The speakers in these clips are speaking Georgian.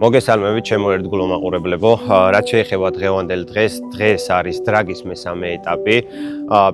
მოგესალმებით ჩემო ერთგულო მაყურებლებო, რაც შეეხება დღევანდელ დღეს არის დრაგის მესამე ეტაპი.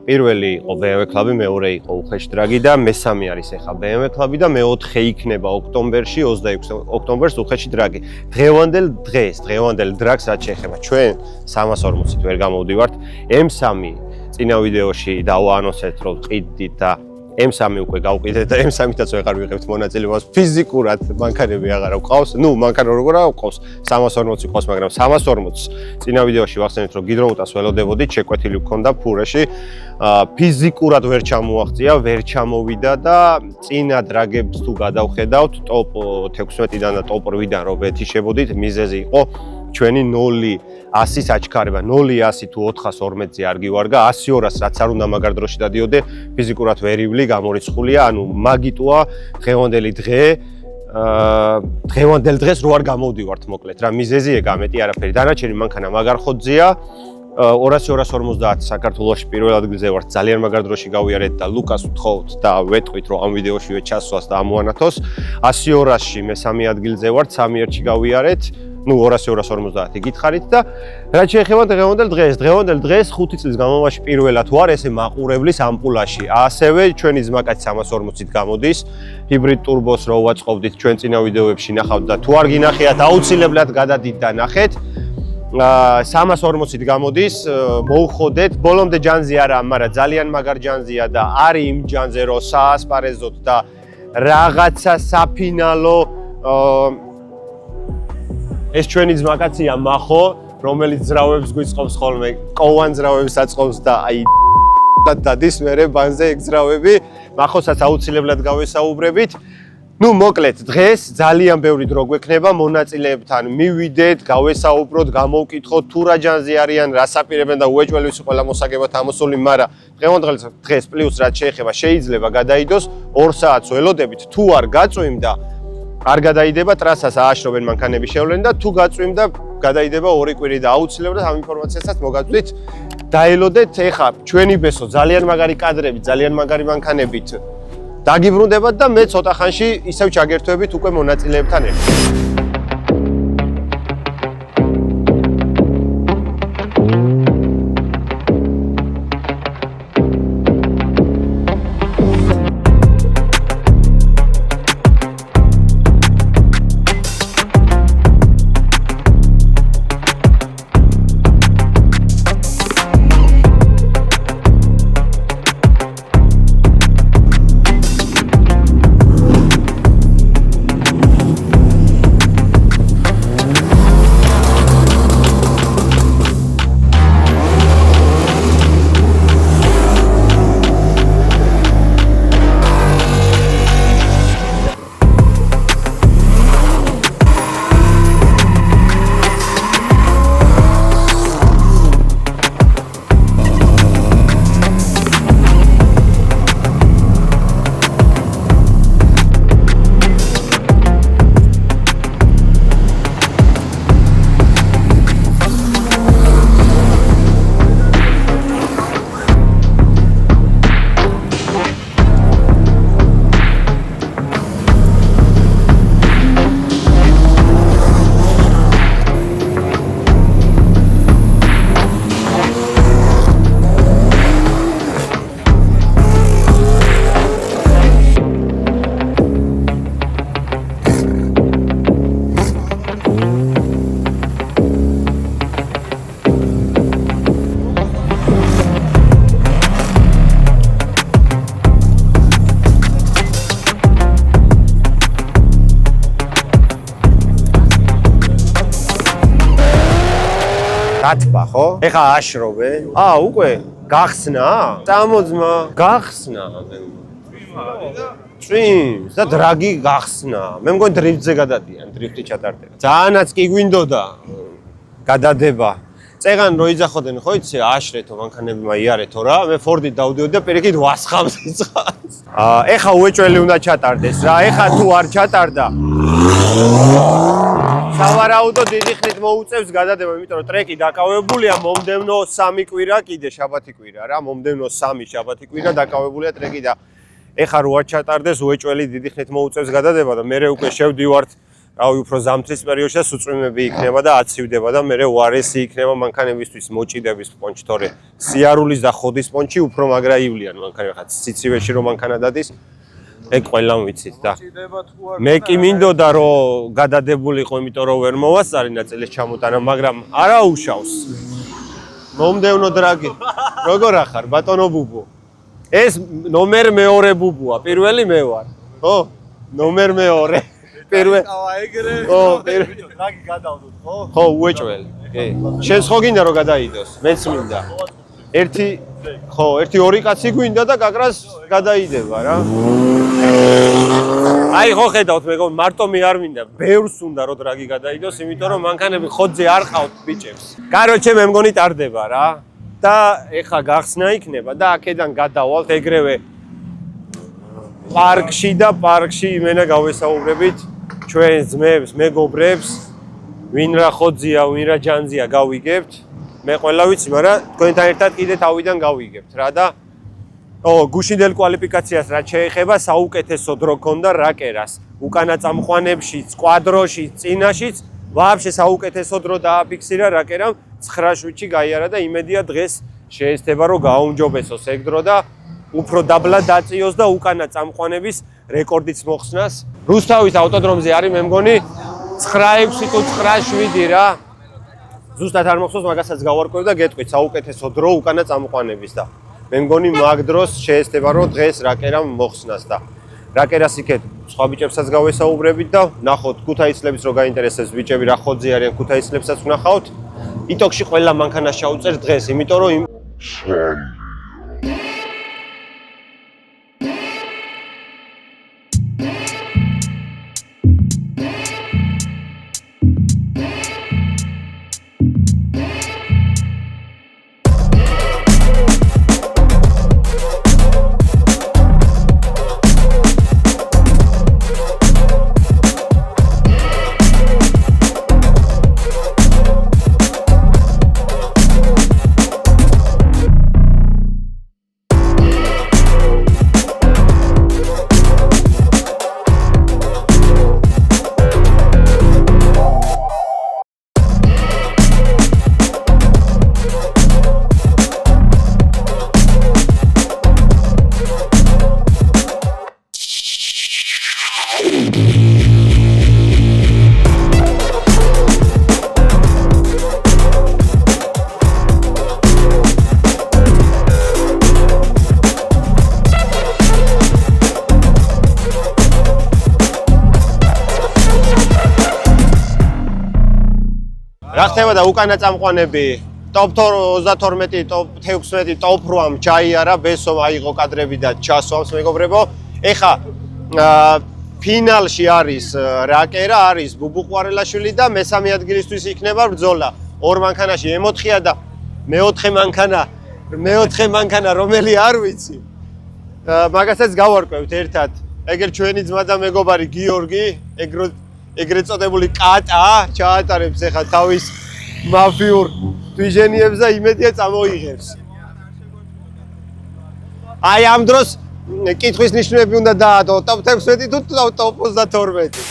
პირველი იყო BMW კლუბი, მეორე იყო უხეშ დრაგი და მესამე არის ახლა BMW კლუბი და მეოთხე იქნება ოქტომბერში, 26 ოქტომბერს უხეში დრაგი. დღევანდელ დრაგს რაც შეეხება ჩვენ 340-ით ვერ გამოვდივართ. M3 წინა ვიდეოში დავაანონსეთ რომ ყიდით და M3 უკვე გავყიდეთ და M3-ითაც ვეღარ ვიღებთ მონაწილეობას ფიზიკურად მანქანები აღარ გვყავს. მანქანა როგორ აქვს 340 ყავს, მაგრამ 340 წინა ვიდეოში ვახსენეთ რომ გიდროუტას ველოდებოდით, შეკვეთილი გქონდა ფურაში. ფიზიკურად ვერ ჩამოაღწია, ვერ ჩამოვიდა და წინა დრაგებს თუ გადავხედავთ, ტოპ 16-დან და ტოპ 8-დან რო ვეთიშებოდით, მიზეზი იყო ჩვენი 0-100 საჩქარება, 0-100 თუ 440-ზე არ გივარგა, 100-200 რაც არ უნდა მაგარ დროში დადიოდე, ფიზიკურად ვერივლი გამორიცხულია, ანუ მაგიტოა დღევანდელი დღევანდელ დღეს რო არ გამოვდივართ მოკლედ რა, მიზეზი ეგ ამეტი არაფერი. დანარჩენი მანქანა მაგარ ხოძია, 200-250 საქართველოში პირველ ადგილზე ვართ, ძალიან მაგარ დროში გავიარეთ და ლუკას ვთხოვთ და ვეტყვით რომ ამ ვიდეოშივე ჩასვას და ამოანათოს. 100-200-ში მესამე ადგილზე ვართ, 3 ერთში გავიარეთ. 200-250 გითხარით და რაც შეეხება დღევანდელ დღეს 5 წლის განმავლობაში პირველად ვარ ესე მაყურებლის ამპულაში. ასევე ჩვენი ზმაკაც 340-ით გამოდის. ჰიბრიდ ტურბოს რო ვაწყობდით ჩვენ წინა ვიდეოებში ნახავთ და თუ არ გინახიათ აუცილებლად გადადით და ნახეთ. 340-ით გამოდის, მოუხოდეთ, ბოლომდე ჯანზი არა, მაგრამ ძალიან მაგარ ჯანზია და არის იმ ჯანზე რომ საასპარეზოთ და რაღაცა საფინალო ეს ჩვენი ძმაკაცია მახო, რომელიც ძრავებს გვიწყობს ხოლმე, კოვან ძრავებს აწყობს და აი დადის მერე ბანზე ეგ ძრავები, მახოსაც აუცილებლად გავესაუბრებით. მოკლედ, დღეს ძალიან ბევრი დრო გვექნება, მონაწილეებთან მივიდეთ, გავესაუბროთ, გამოვკითხოთ თუ რა ჯანზი არიან, რა საპირებენ და უეჭველივსი ყველა მოსაგებად ამოსული, მაგრამ დღეს პლუს რაც შეეხება შეიძლება გადაიდოს 2 საათს ველოდებით, თუ არ გაწვიმდა არ გადაიდება ტრასას ააშრობენ მანქანები შევლენ და თუ გაწვიმდა გადაიდება 2 კვირი და აუცილებლად ამ ინფორმაციასაც მოგაწვით დაელოდეთ ეხა ჩვენი ბესო ძალიან მაგარი კადრები ძალიან მაგარი მანქანებით დაგიბრუნდებათ და მე ცოტა ხანში ისევ ჩაგერთვებით უკვე მონაწილეებთან ერთად დათბა ხო? ეხა აშრობე. უკვე გახსნა? წამოძმა გახსნა. წვიმს და დრაგი გახსნა. მე მგონი დრიფტზე გადადიან, დრიფტი ჩატარდება. ძალიანაც კი გვინდოდა გადადება. წეგან რო იძახოდნენ ხო იცი აშრეთო მანქანებმა იარეთო რა. მე ფორდით დავდიოდი და პირიქით ვასხამს იწყავს. ეხა უეჭველი უნდა ჩატარდეს რა. ეხა თუ არ ჩატარდა სავარაუდოდ დიდი ხნით მოუწევს გადადება, იმიტომ რომ ტრეკი დაკავებულია მომდევნო 3 კვირა კიდე შაბათი კვირა რა, მომდევნო 3 შაბათი კვირა დაკავებულია ტრეკი და ეხა რო აჩატარდეს უეჭველი დიდი ხნით მოუწევს გადადება და მე უკვე შევდივართ რავი უფრო ზამთრის პერიოდში და სუწვიმები იქნება და აცივდება და მე უარესი იქნება მანქანებისთვის მოჭიდების პონჩი, თორე სიარულის და ხოდის პონჩი უფრო მაგრა ივლიან მანქანები, ხა სიცივეში რომ მანქანა დადის, ეგ ყველამ ვიცით და მე კი მინდოდა რომ გადადებულიყო, იმიტომ რომ ვერ მოვასწარი ნაწილის ჩამოტანა, მაგრამ არა უშავს. მომდევნო დრაგი. როგორ ახარ, ბატონო ბუბუ? ეს ნომერ მეორე ბუბუა, პირველი მე ვარ. ხო? ნომერ მეორე. პირველი. ხო, დრაგი გადავდოთ, ხო? ხო, უეჭველი. კი. შენს ხო გინდა რომ გადაიდოს? მეც მინდა. ერთი ორი კაცი გვინდა და გაგრას გადაიდება რა. აი ხო ხედავთ მეგონ მარტო მე არ მინდა, ბევრს უნდა რომ დრაგი გადაიდოს, იმიტომ რომ მანქანები ხოძზე არ ყავთ ბიჭებს. კაროჩე მე მგონი ტარდება რა. და ეხა გახსნა იქნება და აქედან გადავალთ ეგრევე პარკში და პარკში იმენა გავესაუბრებით ჩვენ ძმებს, მეგობრებს, ვინ რა ხოძია, ვინ რა ჯანზია გავიგებთ. მე ყველა ვიცი, მაგრამ თქვენთან ერთად კიდე თავიდან გავიგებთ რა და გუშინდელ კვალიფიკაციას რაც შეეხება საუკეთესო დრო ქონდა რაკერას. უკანა წამყვანებშიც, კვადროშიც, წინაშიც ვაფშე საუკეთესო დრო დააფიქსირა რაკერამ 9 შვიდში გაიარა და იმედია დღეს შეესწება რომ გააუმჯობესოს ეგ დრო და უფრო დაბლა დაწიოს და უკანა წამყვანების რეკორდიც მოხსნას. რუსთავის ავტოდრომზე არის მე მგონი 9-6 თუ 9-7 რა. ზუსტად არ მოხსოვს, მაგასაც გავარკვევ და გეტყვით საუკეთესო დრო უკანა წამყვანების და მე მგონი მაგ დროს შეესწება რომ დღეს რაკერამ მოხსნას და რაკერას იქეთ სხვა ბიჭებსაც გავესაუბრებით და ნახოთ ქუთაისლებს რო გაინტერესებს ბიჭები რა ხოძე არიან ქუთაისლებსაც ვნახავთ. იტოქში ყველა მანქანას ჩაუწერ დღეს, იმიტომ რომ რა ხდება და უკანა წამყვანები ტოპ 32, ტოპ 16, ტოპ 8 ჩაიარა, ბესომ აიღო კადრები და ჩასვამს მეგობრებო. ეხა ფინალში არის რაკერა, არის ბუბუყვარელაშვილი და მესამე ადგილისთვის იქნება ბრძოლა. ორ მანქანაში M4-ია და მეოთხე მანქანა რომელი არ ვიცი. მაგასაც გავარკვევთ ერთად. ეგერ ჩვენი ძმა და მეგობარი გიორგი, ეგრეთ წოდებული კატა ჩაატარებს ეხა თავის მაფიურ დვიჟენიებს და იმედია წამოიღებს. აი ამ დროს კითხვის ნიშნები უნდა დაადო ტოპ 16 თუ ტოპ 32.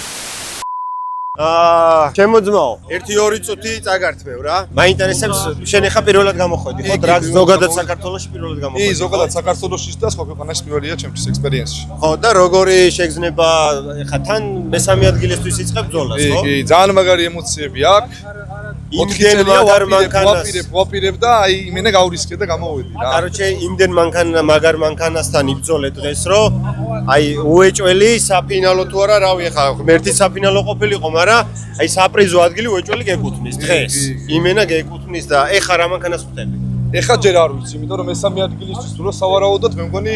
ჩემო ძმაო, 1-2 წუთი წაგართმევ რა. მაინტერესებს შენ ეხა პირველად გამოხვედი ხო დრაგს ზოგადად საქართველოში პირველად გამოხვედი? კი, ზოგადად საქართველოში და სხვა ქვეყანაში პირველია ჩემთვის ექსპერიენსში. ხო და როგორი შეგრძნება ეხა თან მესამე ადგილისთვის იწყებ ბრძოლას ხო? კი, ძალიან მაგარი ემოციები აქვს. 4 წელია ვაპირებ და აი იმენა გავრისკე და გამოვედი რა. კაროჩე იმდენ მაგარ მანქანასთან იბრძოლე დღეს რომ აი უეჭველი საფინალო თუ არა რავი ეხა ღმერთი საფინალო ყოფილიყო, მაგრამ აი საპრიზო ადგილი უეჭველი გეკუთვნის დღეს. იმენა გეკუთვნის და ეხა რა მანქანას ხვდები? ეხა ჯერ არ ვიცი, იმიტომ რომ მესამე ადგილისთვის თუ რა სავარაუდოდ მე მგონი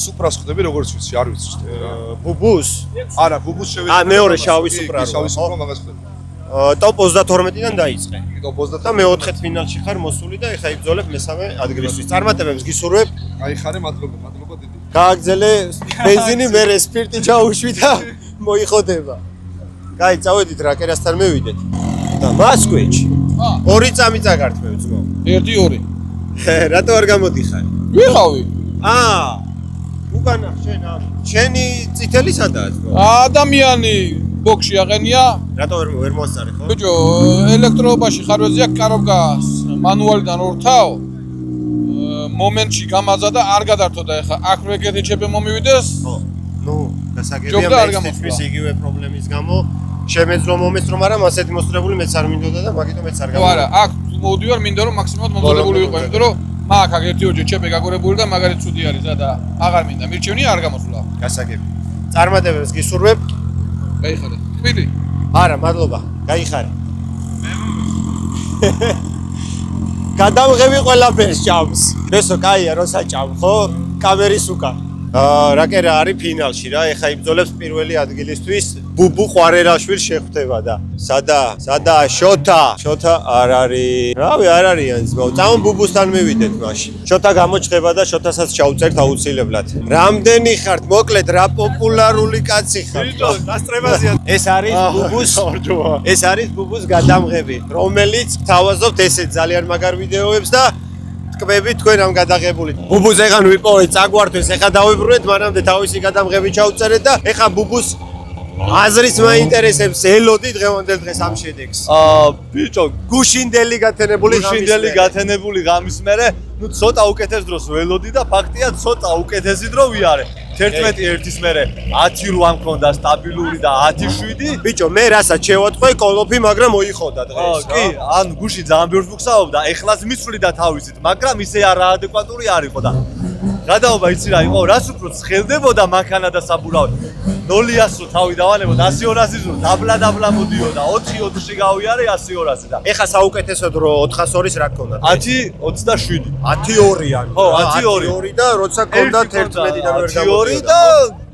სუპრას ხვდები როგორც ვიცი, არ ვიცი. ბუბუს? არა, ბუბუს შევეცდები. მეორე შავი სუპრა. შავი სუპრა მაგას ხვდები. ტოპ 22-დან დაიწყე. ტოპ 22 და მეოთხე ფინალში ხარ მოსული და ეხა იბრძოლებ მესამე ადგილისთვის. წარმატებებს გისურვებ. აი ხარე, მადლობა დიდი. გააგზელე ბენზინი, მერე სპირტი ჩაუშვი და მოიხოდება. კაი, წავედით რაკერასთან მევიდეთ. და მასკვეჩი. ორი წამი წაგართმევ ძმო. 1-2. რატო არ გამოდიხარ? ვიღავი. უკანა შენ შენი წითელი სადაა? ადამიანი ბოქში აყენია. რატო ვერ მოსწარი ხო? ბიჭო, ელექტროობაში ხარვეზია კარობგას მანუალიდან ორთავ. მომენტში გამაზადა არ გადართო და ეხა აქ რეკეთი ჩեպე მომივიდეს. ხო. ნუ გასაგებია მეც იგივე პრობლემის გამო შემეძლო მომესწრო, მაგრამ ასეთი მოსწრებული მეც არ მინდოდა და მაგიტომ მეც არ გამო. არა, აქ მოვდივარ, მინდა რომ მაქსიმალურად მომზადებული ვიყო, იმიტომ რომ მაგ აქ ერთი ოჯე ჩეპე გაგორებული და მაგარი ცუდი არის და აღარ მინდა. მირჩევნია არ გამოსულა. გასაგებია. წარმატებებს გისურვებ. გაიხარე. თბილი. არა, მადლობა. გაიხარე. გადავღები ყველაფერს ჭამს. ესო კაია, როცა ჭამ, ხო? კამერის უკან. რაკერა არის ფინალში რა, ეხა იბრძოლებს პირველი ადგილისთვის. ბუბუ ყვარერაშვილი შეხვდება და სადა შოთა არ არის. რავი, არ არიან ძმაო. წამო ბუბუსთან მივიდეთ მაშინ. შოთა გამოჩდება და შოთასაც ჩაუწერთ აუცილებლად. რამდენი ხართ? მოკლედ რა პოპულარული კაცი ხარ? დასწრებაზეა. ეს არის ბუბუს გადამღები, რომელიც თავაზობთ ესე ძალიან მაგარ ვიდეოებს და ტკბები თქვენ ამ გადაღებული. ბუბუს ეხან ვიპოვეთ, წაგვართვეს, ეხა დავიბრუნეთ, მანამდე თავისი გადამღები ჩავწერეთ და ეხა ბუბუს აზრის მაინტერესებს ელოდი დღევანდელ დღეს ამ შედეგს. ბიჭო, გუშინდელი გათენებული ღამის მერე, ნუ ცოტა უკეთეს დროს ველოდი და ფაქტია ცოტა უკეთესი დრო ვიარე. 11-1-ის მერე 10-8 მქონდა სტაბილური და 10-7. ბიჭო, მე რასაც შევატყვე კოლოფი, მაგრამ მოიხოდა დღეს. კი, ანუ გუში ძალიან ბევრს მოგსაუბრდა, ეხლაც მისვლიდა თავისით, მაგრამ ისე არაადეკვატური არ იყო და გადაობა იცი რა იყო, რას უფრო ცხელდებოდა მანქანა და საბურავი. 0-100 თავი დავანებო 100-200 ზრ დაბლა მოდიოდა 4-4-ში გავიარე 100-200 და ეხა საუკეთესო დრო 400-ის რა გქონდა? 10-27. 10-2-ან. ხო, 10-2 და როცა გქონდა 11-დან ვერ გამოდიოდა. 10-2 და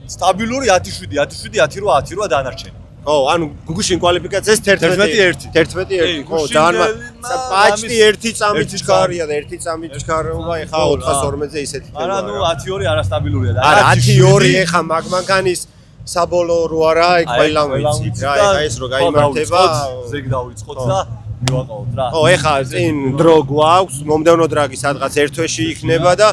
სტაბილური 10-7, 10-7, 10-8 დანარჩენი. ხო, ანუ გუგუშინ კვალიფიკაციას 11-1. 11-1. ხო, ძალიან პაჭტი 1 წამით ჩქარია და 1 წამით ჩქარობა ეხა 440-ზე ისეთი ხდება. არა, ნუ 10-2 არასტაბილურია და არა 10-2 ეხა მაგმანქანის საბოლოო რო არა, აი ყველა ვიცით რა, ეხა ეს რო გაიმართება, ზეგ დავიწყოთ და მივაყავოთ რა. ხო, ეხა წინ დრო გვაქვს, მომდევნო დრაგი სადღაც ერთ თვეში იქნება და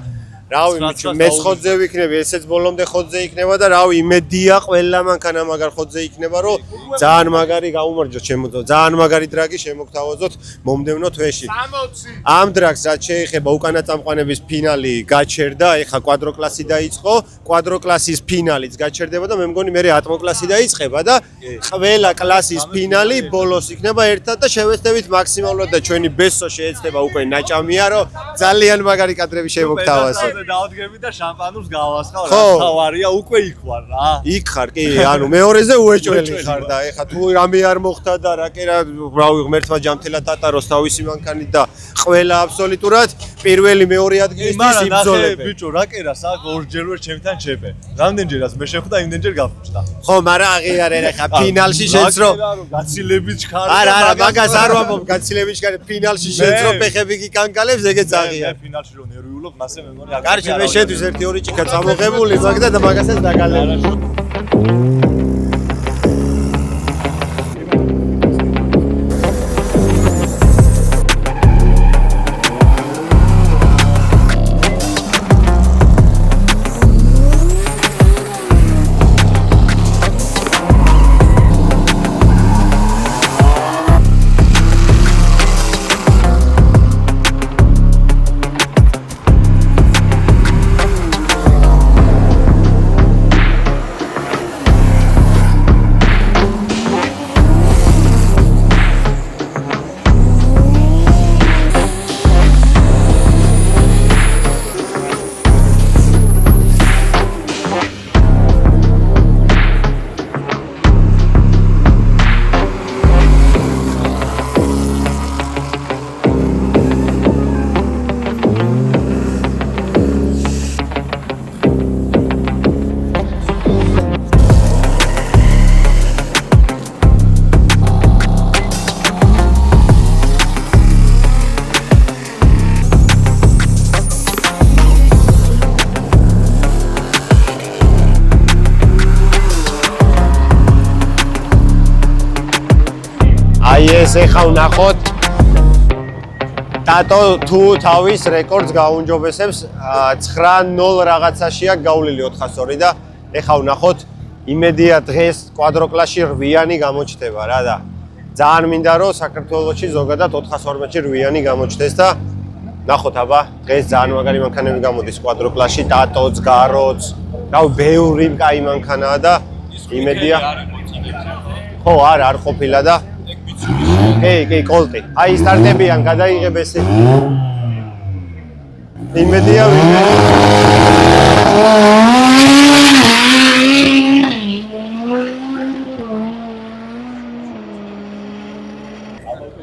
რავი, მეცხოთზე ვიქნები, ესეც ბოლომდე ხოთზე იქნება და რავი, იმედია ყველა მანქანა მაგარ ხოთზე იქნება, რომ ძალიან მაგარი გაუმარჯოთ შემოძო, ძალიან მაგარი დრაგი შემოგთავაზოთ მომდევნო თვეში. 60. ამ დრაგს რაც შეეხება უკანა წამყვანების ფინალი გაჩერდა, ეხა კვადროკლასი დაიწყო, კვადროკლასის ფინალიც გაჩერდება და მე მგონი მე ატმოკლასი დაიწყება და ყველა კლასის ფინალი ბოლოს იქნება ერთად და შევეცდებით მაქსიმალურად და ჩვენი ბესო შეეცდება უკვე ნაჭამია, რომ ძალიან მაგარი კადრები შემოგთავაზოთ. დავდგები და შამპანურს გავასხავ რა თავარია უკვე იქ ვარ რა. იქ ხარ კი, ანუ მეორეზე უეჭველი ხარ და ეხა თუ რამე არ მოხდა და რაკერა რავი ღმერთმა ჯამთელა ტატაროს თავისი მანქანით და ყველა აბსოლუტურად პირველი მეორე ადგილისთვის იბრძოლებენ. ბიჭო რაკერას აქ ორჯერ ვერ ჩემთან ჩეპე. რამდენჯერაც მე შეხვდა იმდენჯერ გავფუჭდა. ხო, მაგრამ აღიარე ეხა ფინალში შენც რო გაცილებით ჩქარი. არა, მაგას არ ვამბობ, გაცილებით ჩქარი ფინალში შენც რო ფეხები გიკანკალებს, ეგეც აღიარე. ფინალში რო ნერვიულობ, მასე მე მგონი კარგი, მე შენთვის 1-2 ჭიქა წამოღებული მაგ და მაგასაც დაგალევ. აი ეს ეხა ვნახოთ ტატო თუ თავის რეკორდს გაუნჯობესებს 9-0 რაღაცაშია გავლილი 402 და ეხლა ვნახოთ იმედია დღეს კვადროკლასში 8-იანი გამოჩნდება რა და ძალიან მინდა რომ საქართველოში ზოგადად 412-ში 8-იანი გამოჩნდეს და ნახოთ აბა დღეს ძალიან მაგარი მანქანები გამოდის კვადროკლასში ტატოც გაროც და ბევრი კაი მანქანაა და იმედია ხო არ ყოფილა და კი კოლტი აი სტარტებიან გადაიღებ ესე იმედია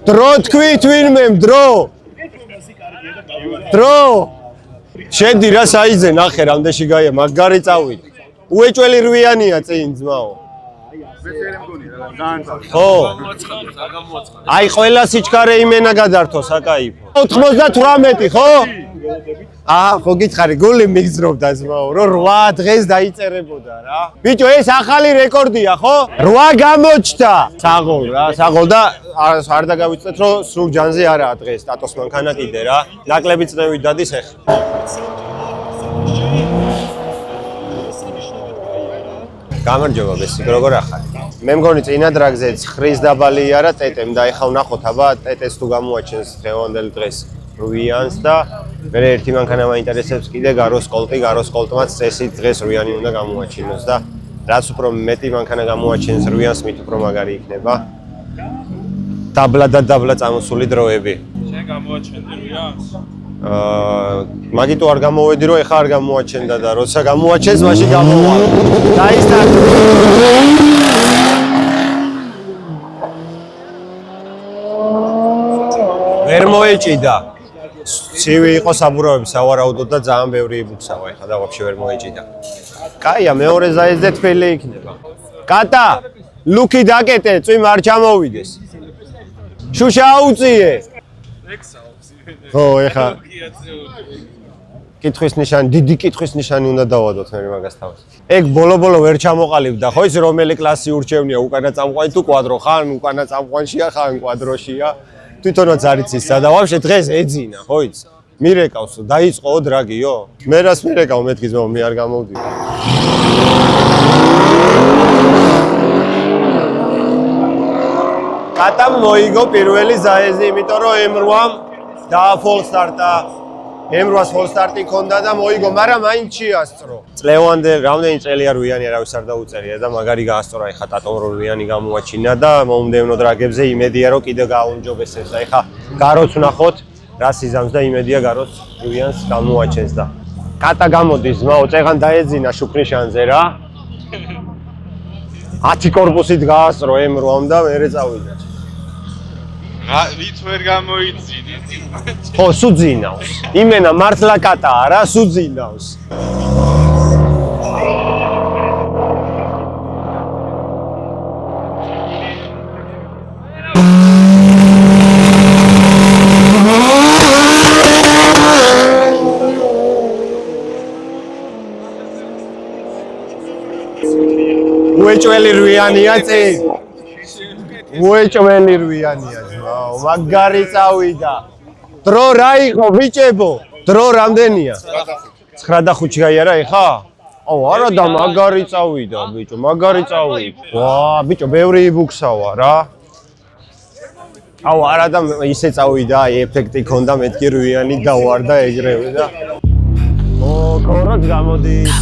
დრო თქვით ვინმე დრო შედი რა საიძე ნახე რამდენში გაია მაგარი წავით უეჭველი 8-იანია წინ ძმაო ხო აი ყველა სიჩქარე იმენა გადართო საკაიფო 98 ხო ხო გითხარი გული მიგზრობდა ძმაო რომ 8 დღეს დაიწერებოდა რა ბიჭო ეს ახალი რეკორდია ხო 8 გამოჩნდა საღოლ და არ დაგავიწყეთ რომ სულ ჯანზე არაა დღეს ტატოს მანქანა კიდე რა ნაკლები წნევით დადის ახლა გამარჯობა ბესიკ როგორ ახარ მე მგონი წინა დრაგზე ცხრის დაბალი არა ტეტემ და ეხლა ვნახოთ აბა ტეტეს თუ გამოაჩენს დღევანდელ დღეს 8-იანს და მე ერთი მანქანა მაინტერესებს კიდე გაროს კოლტმაც წესით დღეს 8-იანი უნდა გამოაჩინოს და რაც უფრო მეტი მანქანა გამოაჩენს 8-იანს მით უფრო მაგარი იქნება დაბლა წამოსული დროები შენ გამოაჩენდი 8-იანს მაგიტო არ გამოვედი რომ ეხა არ გამოაჩენდა და როცა გამოაჩენს მაშინ გამოვალ დაისტარტ ვერ მოეჭიდა ცივი იყო საბურავები სავარაუდოდ და ძალიან ბევრი იბუქსავა ეხა და ვაფშე ვერ მოეჭიდა კაია მეორე ზაიზზე თბილი იქნება კატა ლუკი დაკეტე წვიმ არ ჩამოვიდეს შუშა აუწიე ხო ეხა კითხვის ნიშანი დიდი კითხვის ნიშანი უნდა დავადოთ მე მაგას თავს ეგ ბოლო ვერ ჩამოყალიბდა ხო ის რომელი კლასი ურჩევნია უკანა წამყვანი თუ კვადრო ხან უკანა წამყვანშია ხან კვადროშია თვითონაც არ იცის სადა ვაფშე დღეს ეძინა ხო იცი მირეკავს დაიწყო დრაგიო მე რას მირეკავ მეთქი ძმაო მე არ გამოვდივარ კატამ მოიგო პირველი ზაეზი იმიტომ რომ M8-მ და full start-ა M8-ს full start-ი ქონდა და მოიგო მაგრამ მაინც შეასწრო წლევანდელ რამდენი წელია 8-იანი არავის არ დაუწერია და მაგარი გაასწორა ეხა ტატომ 8-იანი გამოაჩინა და მომდევნო დრაგებზე იმედია რომ კიდე გააუნჯობესებს და ეხა გაროც ვნახოთ რა სიზამს და იმედია გაროც 8-იანს გამოაჩენს და კატა გამოდის ძმაო წეღან დაეძინა შუქნიშანზე რა 10 კორპუსით გაასწრო M8-მ და მერე წავიდა ვით ვერ გამოიძინე ხო სუძინავს იმენა მართლა კატაა რა სუძინავს უეჭველი 8-იანია წინ უეჭველი 8-იანია ძმაო მაგარი წავიდა დრო რა იყო ბიჭებო დრო რამდენია 9:05 გაიარა ეხა აუ არა და მაგარი წავიდა ბიჭო მაგარი წავიდა ვა ბიჭო ბევრი იბუქსავა რა აუ არა და ისე წავიდა აი ეფექტი ქონდა მეთქი 8-იანი დავარდა ეგრევე და ო კოროც გამოდის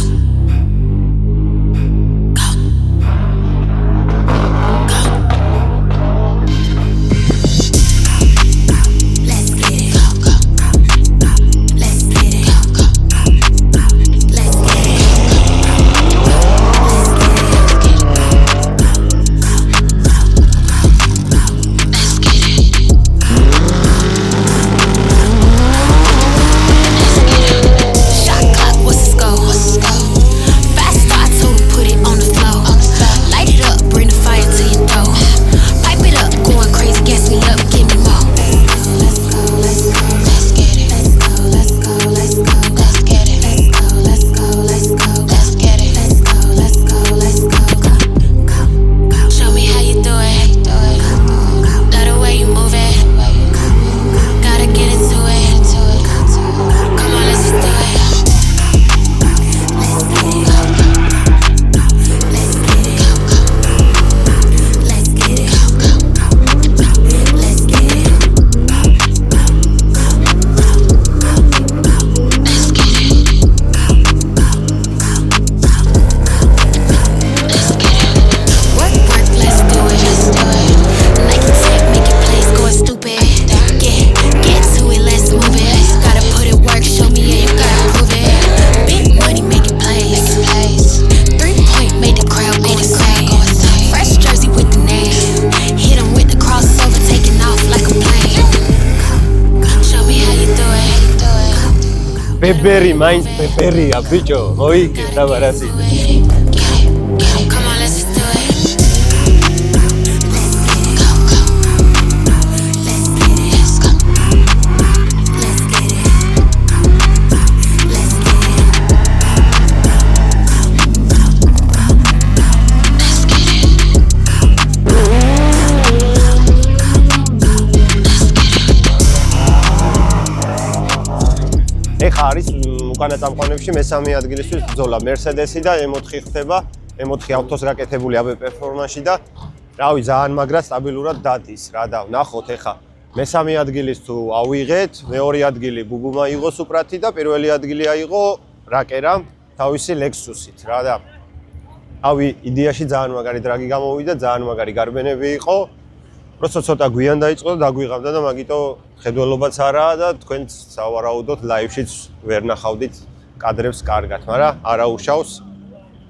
Shot clock, what's the score? ბებერი, მაინც ბებერია, ბიჭო, მოიგე, დაბარასი. Come on, let's just do it. ეხა არის უკანა წამყვანებში მესამე ადგილისთვის ბრძოლა. Mercedes-ი და M4 ხდება. M4 ავტოს გაკეთებული AB პერფორმანსში და რავი, ძალიან მაგრა სტაბილურად დადის. რა და ნახოთ ეხა. მესამე ადგილის თუ ავიღეთ, მეორე ადგილი ბუბუმა იღო სუპრათი და პირველი ადგილი აიღო რაკერამ თავისი Lexus-ით. რა და ავი იდეაში ძალიან მაგარი დრაგი გამოვიდა, ძალიან მაგარი გარბენები იყო. Просто ცოტა გვიან დაიწყო და დაგვიღავდა და მაგიტო ხედველობაც არაა და თქვენც სავარაუდოდ ლაივშიც ვერ ნახავდით კადრებს კარგად, მაგრამ არა უშავს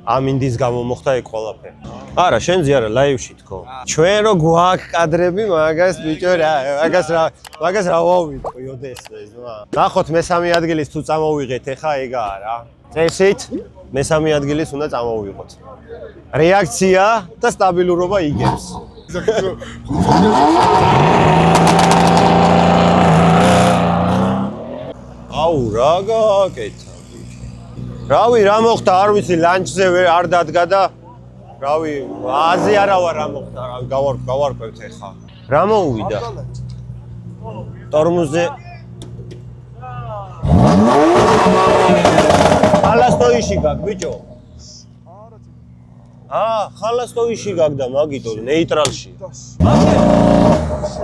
ამინდის გამო მოხდა ეგ ყველაფერი. არა, შენზე არა, ლაივში თქო. ჩვენ რო გვაქვს კადრები, მაგას ბიჭო რა, მაგას რა ვავიტყვი ოდესმეს, ნახოთ მესამე ადგილის თუ წამოვიღეთ, ეხა ეგაა რა. წესით მესამე ადგილის უნდა წამოვიღოთ. რეაქცია და სტაბილურობა იგებს. აუ რა გააკეთა ბიჭო. რავი რა მოხდა არ ვიცი ლანჩზე არ დადგა და რავი აზე არა ვარ რა მოხდა რავი გავარკვევთ ეხა. რა მოუვიდა? ტორმუზე ხალასტოიში გაკ ბიჭო. ხალასტოიში გაგდა მაგიტო ნეიტრალში.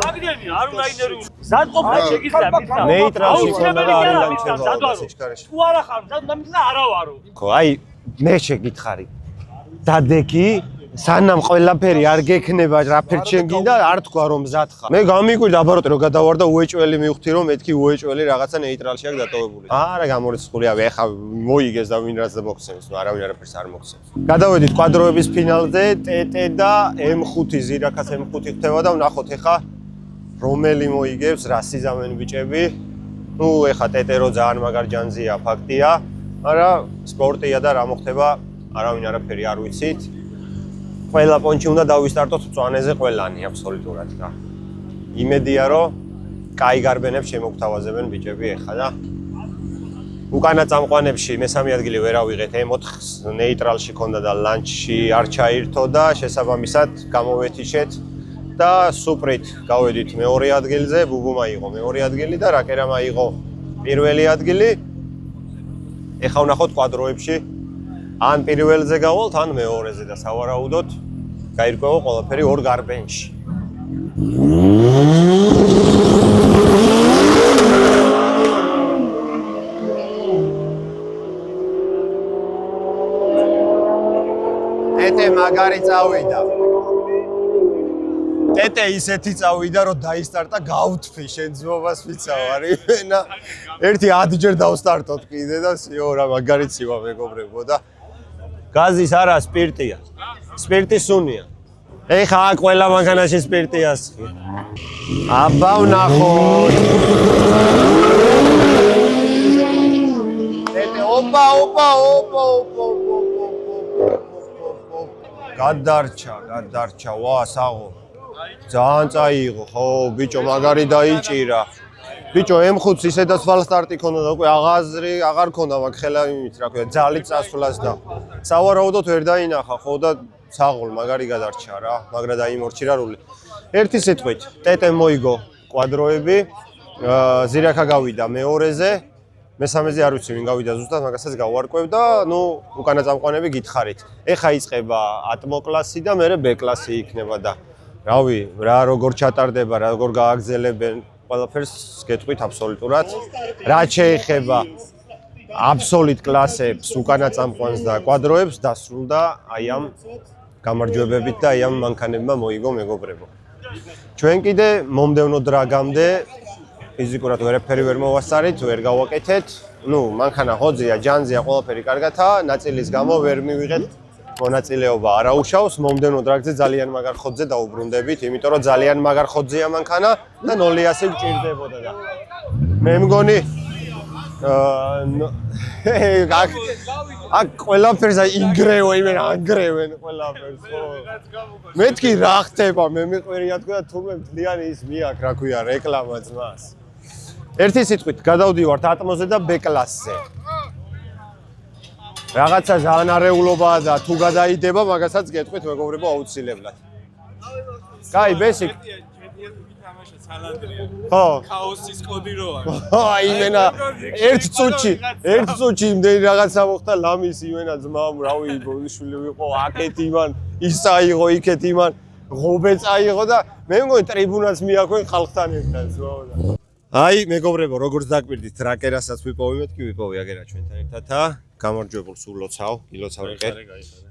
მაგდენი არ უნდა ინერვიულო. ზადყოფნა შეგიძლია მისცა. ნეიტრალში ქონდა და არ ილანჩება სიჩქარეში. თუ არა ხარ, ზადყოფნა არა ვარო. ხო, აი მე შეგითხარი. დადეგი სანამ ყველაფერი არ გექნება რაფერთ შენ გინდა არ თქვა რომ მზად ხარ. მე გამიკვირდა აბაროტი რომ გადავარ და უეჭველი მივხვდი რომ მეთქი უეჭველი რაღაცა ნეიტრალში აქვს დატოვებული. არა გამორიცხული ავი ეხა მოიგეს და ვინ რაც და მოგცემს, ნუ არავინ არაფერს არ მოგცემს. გადავედით კვადროების ფინალზე, TT და M5 ზირაქას M5 ხდება და ვნახოთ ეხა რომელი მოიგებს, რა სიზამენ ბიჭები. ნუ ეხა TT რო ძალიან მაგარ ჯანზია, ფაქტია, მაგრამ სპორტია და რა მოხდება, არავინ არაფერი არ ვიცით. ყველა პონჩი უნდა დავისტარტოთ მწვანეზე ყველანი აბსოლუტურად და იმედია რომ კაი გარბენებს შემოგთავაზებენ ბიჭები ეხა და უკანა წამყვანებში მესამე ადგილი ვერ ავიღეთ M4-ს ნეიტრალში ქონდა და ლანჩში არ ჩაირთო და შესაბამისად გამოვეთიშეთ და სუპრით გავედით მეორე ადგილზე ბუბუმა იყო მეორე ადგილი და რაკერამ აიღო პირველი ადგილი ეხა ვნახოთ კვადროებში ან პირველზე გავალთ, ან მეორეზე და სავარაუდოდ გაირკვევა ყველაფერი ორ გარბენში. TT მაგარი წავიდა. TT ისეთი წავიდა, რომ დაისტარტა გავთფი შენ ძმობას ვიცავარი. ენა ერთი 10 ჯერ დავსტარტოთ კიდე და სიო რა მაგარი ცივა მეგობრებო და გაზის არა სპირტია. სპირტი სუნია. ეხა აქ ყველა მანქანაში სპირტია სხი. აბა ვნახოთ. TT ოპა. გადარჩა, ვა საღო. ძალიან წაიღო, ხო, ბიჭო მაგარი დაიჭირა. ბიჭო M5-ს ისედაც ფალსტარტი ქონდა და უკვე აღაზრი აღარ ქონდა მაგ ხელა იმით რა ქვია ძალით წასვლას და სავარაუდოდ ვერ დაინახა ხო და საღოლ მაგარი გადარჩა რა მაგრა დაიმორჩი რა რული ერთი სიტყვით TT მოიგო კვადროები ზირაქა გავიდა მეორეზე მესამეზე არ ვიცი ვინ გავიდა ზუსტად მაგასაც გავარკვევ და ნუ უკანა წამყვანები გითხარით ეხა იწყება ატმო კლასი და მერე B კლასი იქნება და რავი რა როგორ ჩატარდება როგორ გააგზელებენ ყველაფერს გეტყვით აბსოლუტურად. რაც შეეხება აბსოლუტ კლასებს, უკანა წამყვანს და კვადროებს დასრულდა აი ამ გამარჯვებებით და აი ამ მანქანებმა მოიგო მეგობრებო. ჩვენ კიდე მომდევნო დრაგამდე ფიზიკურად ვერაფერი ვერ მოვასწარით, ვერ გავაკეთეთ. ნუ მანქანა ხოძია, ჯანზია, ყველაფერი კარგათაა, ნაწილის გამო ვერ მივიღეთ მონაწილეობა არა უშავს, მომდევნო დრაგზე ძალიან მაგარ ხოძზე დაუბრუნდებით, იმიტომ რომ ძალიან მაგარ ხოძია მანქანა და 0-100 გჭირდებოდა და მე მგონი აქ ყველაფერს ინგრევო იმენ ანგრევენ ყველაფერს ხო მეთქი რა ხდება მე მიყვერია თქო და თურმე მთლიანი ის მიაქ რა ქვია რეკლამა ძმას ერთი სიტყვით გადავდივართ ატმოზე და ბ-კლასზე რაღაცა ჟანარეულობაა და თუ გადაიდება მაგასაც გეტყვით მეგობრებო აუცილებლად კაი ბესიკ ხო ქაოსის კოდი რო არის აი იმენა ერთ წუთში იმდენი რაღაცა მოხდა ლამის იმენა ძმამ რავი ბონიშვილი ვიყო აქეთ იმან ის აიღო იქეთ იმან ღობე წაიღო და მე მგონი ტრიბუნას მიაქვენ ხალხთან ერთად ძმაო აი მეგობრებო როგორც დაკვირდით რაკერასაც ვიპოვი მეთქი ვიპოვი აგერა ჩვენთან ერთადა გამარჯვებულ სულ ლოცავ გილოცავ რეკერ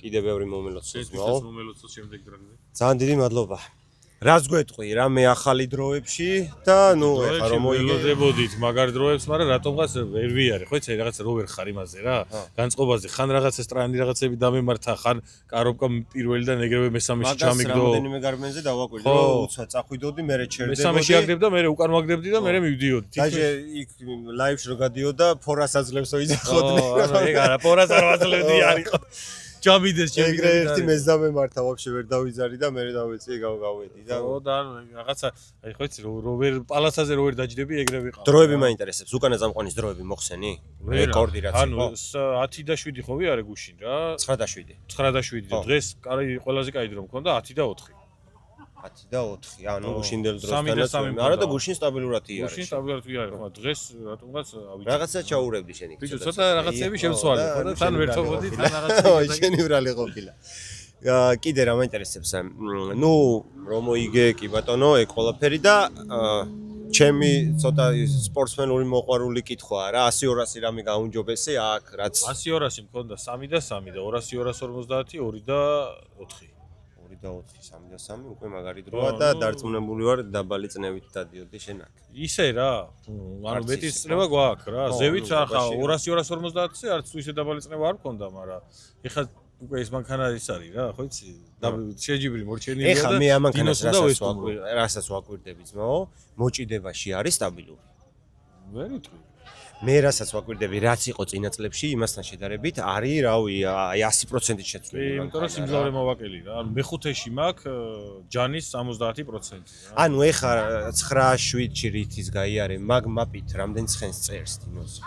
კიდე ბევრი მომელოცოს ძმაო მომელოცოს შემდეგ დროზე ძალიან დიდი მადლობა რას გვეტყვი რა მე ახალი დროებში და ნუ ეხა რომ მოიგებოდით მაგარ დროებს, მაგრამ რატომღაც ვერ ვიარე, ხო იცი რაღაცა რო ვერ ხარ იმაზე რა. განწყობაზე ხან რაღაცა სტრანდი რაღაცები დამემართა, ხან კარობკა პირველიდან ეგრევე მესამეში ჩამიგდო. მაგას რამდენიმე გარბენზე დავაკვირდი რომ უცა წახვიდოდი მე რეჩერდებოდი. მესამეში აგდებ და მე უკან ვაგდებდი და მე მივდიოდი. დაჟე იქ ლაივში რო გადიოდა ფორას აძლევსო იძახოდნენ. ეგ არა, ფორას არ ვაძლევდი არისო. ჯამიდეს ეგრე ერთი მეზდამე მართა ვაფშე ვერ დავიძარი და მე დავეწი გავედი და ო და რაღაცა აი ხო იცი რო ვერ პალაცაზე რო ვერ დაჯდები ეგრე ვიყავ დროები მაინტერესებს უკანა წამყვანის დროები მოხსენი რეკორდი რაც იყო ანუ 10 და 7 ხო ვიარე გუშინ რა 9 და 7 9 და 7 დღეს ყველაზე კაი დრო მქონდა 10 და 4 10 და 4 ანუ გუშინდელ დროსთანაც არა და გუშინ სტაბილურად იარეს გუშინ სტაბილურად ვიარე ხო დღეს რატომღაც ავიჭი რაღაცა ჩაურევდი შენი ბიჭო ცოტა რაღაცები შევცვალე ხო და თან ვერთობოდი თან რაღაცა შენი ვრალი ყოფილა კიდე რა მაინტერესებს ნუ რომ მოიგე კი ბატონო ეგ ყველაფერი და ჩემი ცოტა სპორტსმენური მოყვარული კითხვაა რა 100-200 რამე გაუნჯობესე აქ რაც 100-200 მქონდა 3 და 3 და 200-250 2 და 4 2 და 4 3 და 3 უკვე მაგარი დროა და დარწმუნებული ვარ დაბალი წნევით დადიოდი შენ აქ ისე რა ანუ მეტის წნევა გვაქვს რა ზევით ახლა 200-250-ზე არც ისე დაბალი წნევა არ მქონდა მაგრამ ეხლა უკვე ეს მანქანა ის არის რა ხო იცი შეჯიბრი მორჩენილია და ეხლა მე ამანქანას რასაც ვაკვირდები ძმაო მოჭიდებაში არის სტაბილური ვერ ვიტყვი მე რასაც ვაკვირდები რაც იყო წინა წლებში იმასთან შედარებით არის რავი აი 100%-ით შეცვლილი იმიტომ რომ სიმძლავრე მოვაკელი რა ანუ მეხუთეში მაქვს ჯანის 70% ანუ ეხლა 9-7-ში რითის გაიარე მაგ მაპით რამდენ ცხენს წერს დინოზე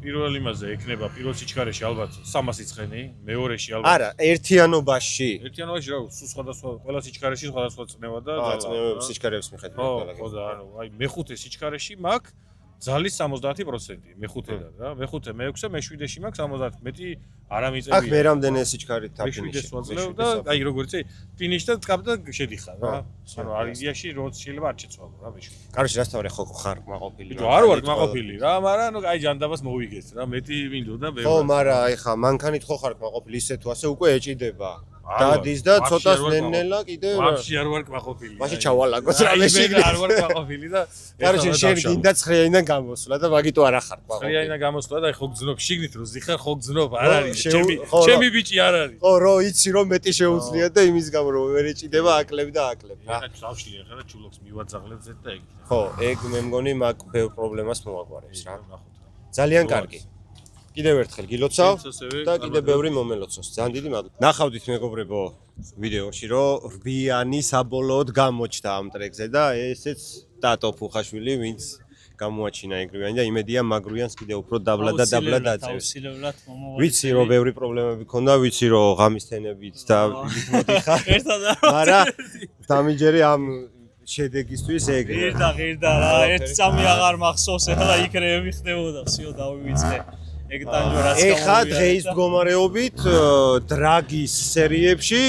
პირველ იმაზე ექნება პირველ სიჩქარეში ალბათ 300 ცხენი, მეორეში ალბათ. არა, ერთიანობაში რა, სულ სხვადასხვა ყველა სიჩქარეში სხვადასხვა წნევა და წნევების სიჩქარეების მიხედვით. ხო და ანუ აი მეხუთე სიჩქარეში მაქვს ძალის 70%, მეხუთედან რა. მეხუთე, მეექვსე, მეშვიდეში მაქვს 70. მეტი არა მიწევია. აქ მე რამდენი სიჩქარით თაფინიში. მეშვიდეს ვაძლევ და აი როგორც წე ფინიშთან წკაპ და შედიხარ რა. ანუ არიზიაში როც შეიძლება არ შეცვალო რა მეშვიდე. კაროჩი რასთავარი ხარ კმაყოფილი. ბიჭო არ ვარ კმაყოფილი რა, მაგრამ ანუ აი ჯანდაბას მოვიგეს რა. მეტი მინდოდა მე. ხო, მაგრამ აი ხა მანქანით ხო ხარ კმაყოფილი ისე თუ ასე უკვე ეჭიდება. დადის და ცოტას ნენელა კიდე ვაფშე არ ვარ კმაყოფილი. მაშინ ჩავალაგოთ რა მე შეგ არ ვარ კმაყოფილი და კაროჩი შენ გინდა ცხრიანიდან გამოსვლა და მაგიტო არ ახარ კმაყოფილი. ცხრიანიდან გამოსვლა და ხო გძნობ შიგნით რო ზიხარ ხო გძნობ არ არის ჩემი ბიჭი არ არის. ხო რო იცი რომ მეტი შეუძლია და იმის გამო რომ ვერ ეჭიდება აკლებ და აკლებ რა. რა თავშია ხა და ჩულოქს მივაძაღლებ ზეთ და ეგ. ხო, ეგ მე მგონი მაგ ბევრ პრობლემას მოვაგვარებს რა. ძალიან კარგი. კიდევ ერთხელ გილოცავ და კიდე ბევრი მომელოცოს. ძალიან დიდი მადლობა. ნახავდით მეგობრებო ვიდეოში რომ რბიანი საბოლოოდ გამოჩნდა ამ ტრეკზე და ესეც ტატო ფუხაშვილი ვინც გამოაჩინა ეგრევიანი და იმედია მაგრუიანს კიდე უფრო დაბლა და დაბლა დაწევს. ვიცი რომ ბევრი პრობლემები ქონდა, ვიცი რომ ღამის თენებით და მოდიხარ. ერთად არ მაგრამ დამიჯერე ამ შედეგისთვის ეგ. ღირდა რა, ერთ წამი აღარ მახსოვს, ეხლა იქრე მიხდებოდა, всё დავივიწყე. ეგ ტანჯვარას გამოვიდა. ეხა დღეის მდგომარეობით დრაგის სერიებში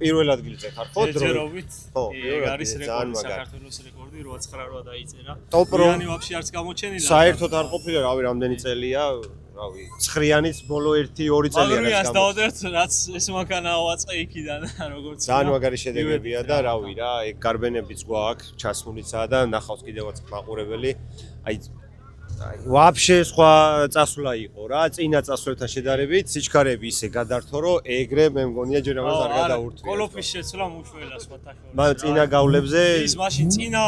პირველ ადგილზე ხარ ხო დროებით? ხო, ეგ არის რეკორდი, საქართველოს რეკორდი 898 დაიწერა. ტოპ-რო იანი ვაფშე არც გამოჩენილა. საერთოდ არ ყოფილა, რავი, რამდენი წელია, რავი, 9-იანიც ბოლო 1-2 წელია რაც მაგრუიანს დავდერთ, რაც ეს მანქანა ავაწყე იქიდან, როგორც ძალიან მაგარი შედეგებია და რავი რა, ეგ გარბენებიც გვაქვს, ჩასმულიცაა და ნახავს კიდევაც მაყურებელი. აი ვაფშე სხვა წასვლა იყო რა, წინა წასვლებთან შედარებით, სიჩქარეები ისე გადართო, რომ ეგრე მე მგონია ჯერ ამას არ გადაურთვია. კოლოფის შეცვლა მუშველა სხვათა შორის. მაგრამ წინა გავლებზე ის მაშინ წინა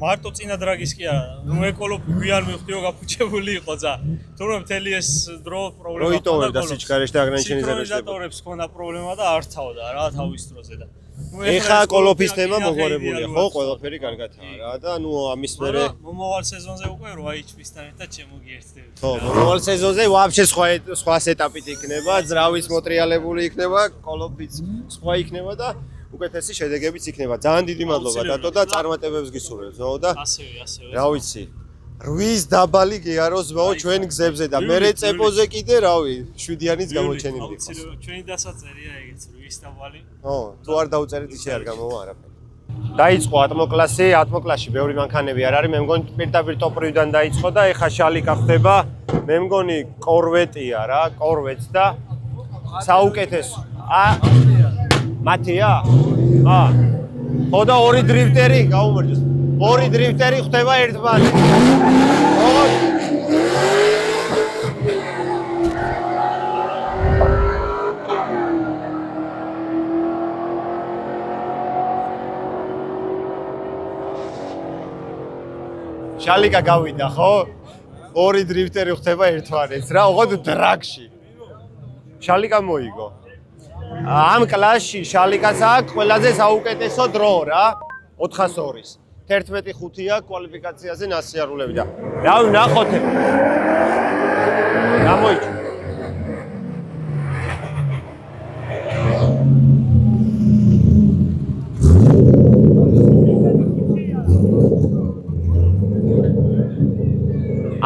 მარტო წინა დრაგის კი არა, ნუ ეკოლოფი გვიან მივხვდიო გაფუჭებული იყო ძა. თუმცა მთელი ეს დრო პრობლემა რო იტოვებდა სიჩქარეში და აგრანიჩენიზებდა. სინქრონიზატორებს ქონდა პრობლემა და არ თავდა რა თავის დროზე და ეხა კოლოფის თემა მოგვარებულია, ხო, ყველაფერი კარგადაა რა და ნუ ამის მერე მომავალ სეზონზე უკვე 8 HP-სთან ერთად შემოგიერთდებით. ხო, მომავალ სეზონზე ვაფშე სხვა ეტაპით იქნება, ძრავის მოტრიალებული იქნება, კოლოფიც სხვა იქნება და უკეთესი შედეგებიც იქნება. ძალიან დიდი მადლობა დატო და წარმატებებს გისურვებთ, ზოო და ასევე. რა ვიცი. 8-ის დაბალი გიაროს ზმაო ჩვენ გზებზე და მერე წეპოზე კიდე რავი 7-იანიც გამოჩენილი იყოს. ჩვენი დასაწერია ეგეც 8-ის დაბალი. ხო, თუ არ დაუწერეთ ისე არ გამოვა არაფერი. დაიწყო ატმოკლასი, ატმოკლასში ბევრი მანქანები არ არის, მე მგონი პირდაპირ ტოპ-8-დან დაიწყო და ეხა შალიკა ხდება. მე მგონი კორვეტია რა, კორვეტს და საუკეთესო. მათია? ხო და ორი დრიფტერი გაუმარჯოს. ორი დრიფტერი ხდება ერთმანეთს. შალიკა გავიდა, ხო? ორი დრიფტერი ხდება ერთმანეთს რა, ოღონდ დრაგში. შალიკა მოიგო. ამ კლასში შალიკას აქვს ყველაზე საუკეთესო დრო რა, 402-ის. 11-5-ია კვალიფიკაციაზე ნასიარულები და რავი ნახოთ. გამოიჩ.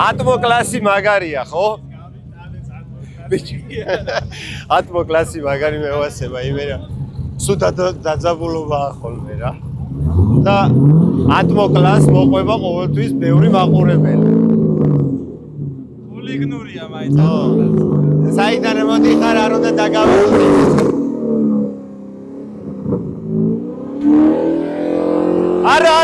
ატმო კლასი მაგარია, ხო? ატმო კლასი მაგარი მევასება იმერა. სულ დაძაბულობაა ხოლმე რა. და ატმო კლასს მოყვება ყოველთვის ბევრი მაყურებელი. ულიგნურია მაინც. საიდან მოდიხარ არ უნდა დაგავიწყდეს. არა.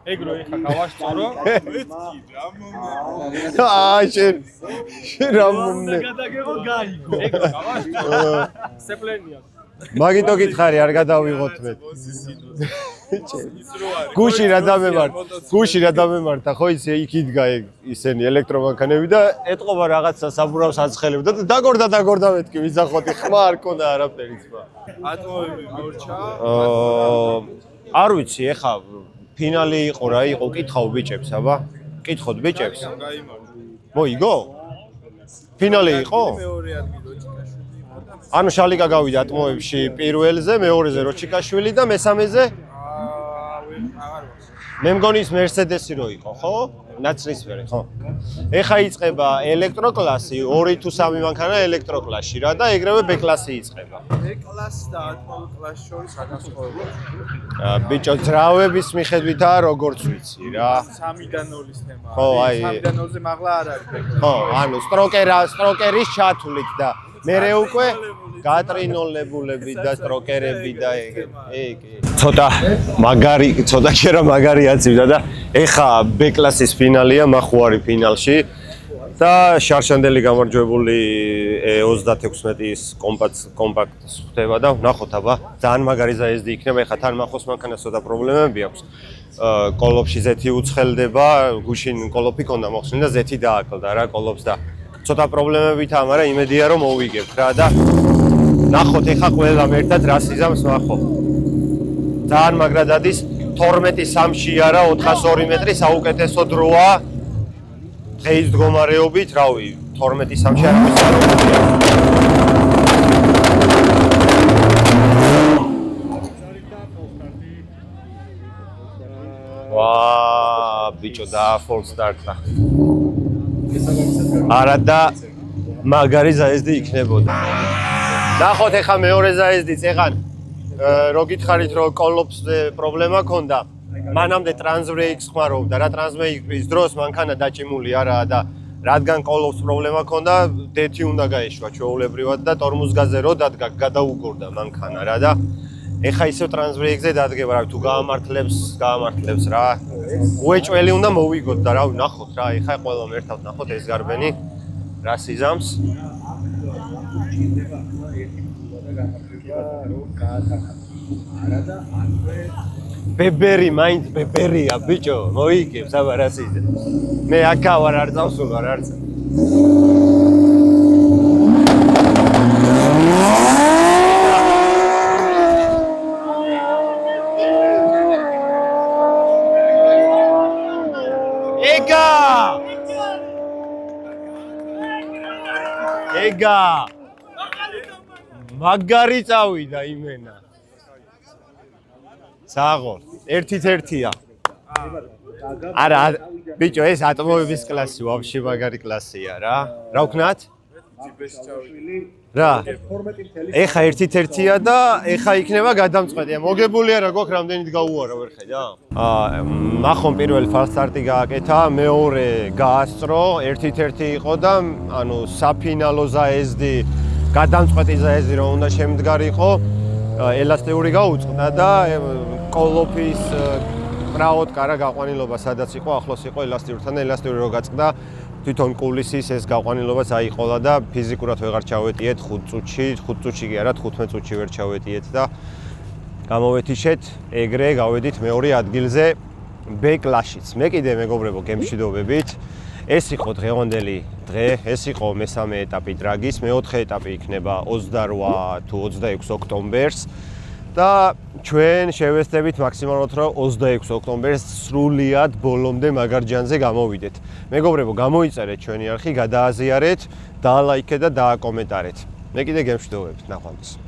ეგრო ეხა გავასწორო. შენ რა მომნე. გადაგეღო გაიგო. ეგრო გავასწორო. სეპლენია. მაგითო გითხარი არ გადავიღოთ მე. გუში რა დამემართა, ხო ისე იქ იდგა ისენი ელექტრომანქანები და ეტყობა რაღაცა საბურავს აცხელებდა და დაგორდა მეთქი ვიზახოთი ხმა არ ქონდა არაფერი ხმა. ატმოები მორჩა. არ ვიცი, ეხა ფინალი იყო რა, იყო კითხავ ბიჭებს, აბა? კითხოთ ბიჭებს. მოიგო? ფინალი იყო? მეორე ადგილი როჩიკაშვილი იყო და ანუ შალიკა გავიდა ატმოებში პირველზე, მეორეზე როჩიკაშვილი და მესამეზე მე მგონი ის მერსედესი რო იყო, ხო? ნაცრისფერი, ხო? ეხა იწყება ელექტროკლასი, 2 თუ 3 მანქანა ელექტროკლასში რა და ეგრევე ბ-კლასი იწყება. ბ-კლასი და ატმოკლასი შორის განსხვავება. ბიჭო, ძრავების მიხედვითაა როგორც ვიცი რა. 3-დან 0-ის თემაა. ხო, აი 3-დან 0-ზე მაღლა არ არის ბ-კლასი. ხო, ანუ სტროკერის ჩათვლით და მერე უკვე გატრინოლებულები და სტროკერები და ეგ. ცოტა მაგარი აცივდა და ეხა ბ-კლასის ფინალია, מחუარი ფინალში და შარშანდელი გამარჯვებული 36-ის კომპაქტს ხდება და ნახოთ აბა, ძალიან მაგარი ზაეზდი იქნება, ეხა თან მახოს მანქანას ცოტა პრობლემები აქვს. კოლოფში ზეთი უცხელდება, გუშინ კოლოფი ქონდა მოხსნილი და ზეთი დააკლდა რა კოლოფს და ცოტა პრობლემებითაა, მაგრამ იმედია რომ მოვიგებთ რა და ნახოთ ეხა ყველამ ერთად რა სიზამს მახო. ძალიან მაგრა დადის 12-3-ში არა 402 მეტრი საუკეთესო დროა დღეის მდგომარეობით, რავი, 12-3-ში არ არის ვა, ბიჭო და full start-ა. არა და მაგარი ზაეზდი იქნებოდა. ნახოთ ეხა მეორე ზაეზდიც, ეხან რო გითხარით რომ კოლოფზე პრობლემა ქონდა, მანამდე ტრანსბრეიქს ხმარობდა რა ტრანსბრეიქის დროს მანქანა დაჭიმული არაა და რადგან კოლოფს პრობლემა ჰქონდა დეთი უნდა გაეშვა ჩვეულებრივად და ტორმუზგაზე რო დადგა გადაუგორდა მანქანა რა და ეხა ისევ ტრანსბრეიქზე დადგება რა თუ გაამართლებს რა უეჭველი უნდა მოვიგოთ და რა ვნახოთ რა ეხა ყველამ ერთად ნახოთ ეს გარბენი რა სიზამს ბებერი მაინც ბებერია ბიჭო მოიგებს აბა რა სიზამს მე აქა ვარ არ წავსულ ვარ არც ეგა მაგარი წავიდა იმენა საღო ერთით-ერთია არა ბიჭო ეს ატომების კლასი ვაფშე მაგარი კლასია რა რა ვქნათ რა ეხა ერთით-ერთია და ეხა იქნება გადამწყვეტია მოგებული არა გვაქვს რამდენით გაუარა ვერ ხედა ნახომ პირველი ფალსტარტი გააკეთა მეორე გაასწრო ერთით-ერთი იყო და ანუ საფინალო ზაეზდი გადამწყვეტი ზაეზდი რომ უნდა შემდგარიყო ელასტიური გაუწყდა და კოლოფის პრაოდ კარა გაყვანილობა სადაც იყო ახლოს იყო ელასტიურთან და ელასტიური რო გაწყდა თვითონ კულისის ეს გაყვანილობა წაიყოლა და ფიზიკურად ვეღარ ჩავეტიეთ 5 წუთში კი არა 15 წუთში ვერ ჩავეტიეთ და გამოვეთიშეთ ეგრე გავედით მეორე ადგილზე B კლასშიც მე კიდე მეგობრებო გემშვიდობებით ეს იყო დღევანდელი დღე ეს იყო მესამე ეტაპი დრაგის მეოთხე ეტაპი იქნება 28 თუ 26 ოქტომბერს და ჩვენ შევეცდებით მაქსიმალურად რომ 26 ოქტომბერს სრულიად ბოლომდე მაგარჯანზე გამოვიდეთ. მეგობრებო, გამოიწერეთ ჩვენი არხი, გადააზიარეთ, დაალაიქეთ და დააკომენტარეთ. მე კიდე გემშვიდობებით, ნახვამდის.